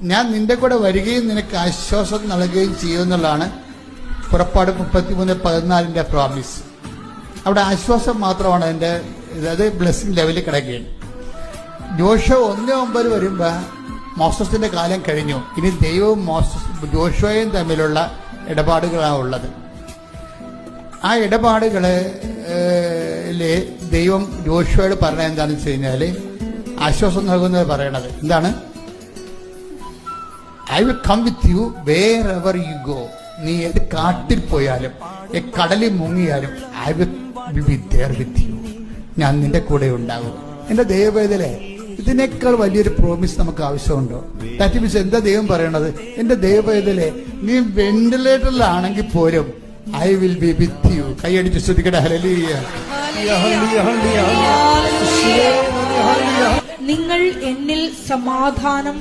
ഞാൻ നിന്റെ കൂടെ വരികയും നിനക്ക് ആശ്വാസം നൽകുകയും ചെയ്യുമെന്നുള്ളതാണ് പുറപ്പാട് 33:14 പ്രോമിസ്. അവിടെ ആശ്വാസം മാത്രമാണ് അതിന്റെ, അതായത് ബ്ലെസ്സിംഗ് ലെവലിൽ കിടക്കുകയാണ്. ജോഷുവ 1:9 വരുമ്പോ മോസസിന്റെ കാലം കഴിഞ്ഞു. ഇനി ദൈവവും ജോഷുവയും തമ്മിലുള്ള ഇടപാടുകളാണ് ഉള്ളത്. ആ ഇടപാടുകളില് ദൈവം ജോഷുവയോട് പറഞ്ഞ എന്താണെന്ന് വെച്ച് കഴിഞ്ഞാല്, ആശ്വാസം നൽകുന്നത് പറയണത് എന്താണ്? I will come with you wherever you go. നീ ഏത് കാട്ടിൽ പോയാലും കടലിൽ മുങ്ങിയാലും I will be there with you. ഞാൻ നിന്റെ കൂടെ ഉണ്ടാകും. എന്റെ ദൈവവേദലേ, ഇതിനേക്കാൾ വലിയൊരു പ്രോമിസ് നമുക്ക് ആവശ്യമുണ്ടോ? ദാറ്റ് മീൻസ് എന്താ ദൈവം പറയണത്? എന്റെ ദൈവവേദലേ, നീ വെന്റിലേറ്ററിലാണെങ്കിൽ പോലും I will B with you. കൈയടിച്ച് ശ്രദ്ധിക്കട്ടെ. ഹല്ലേലൂയ. നിങ്ങൾ എന്നിൽ സമാധാനം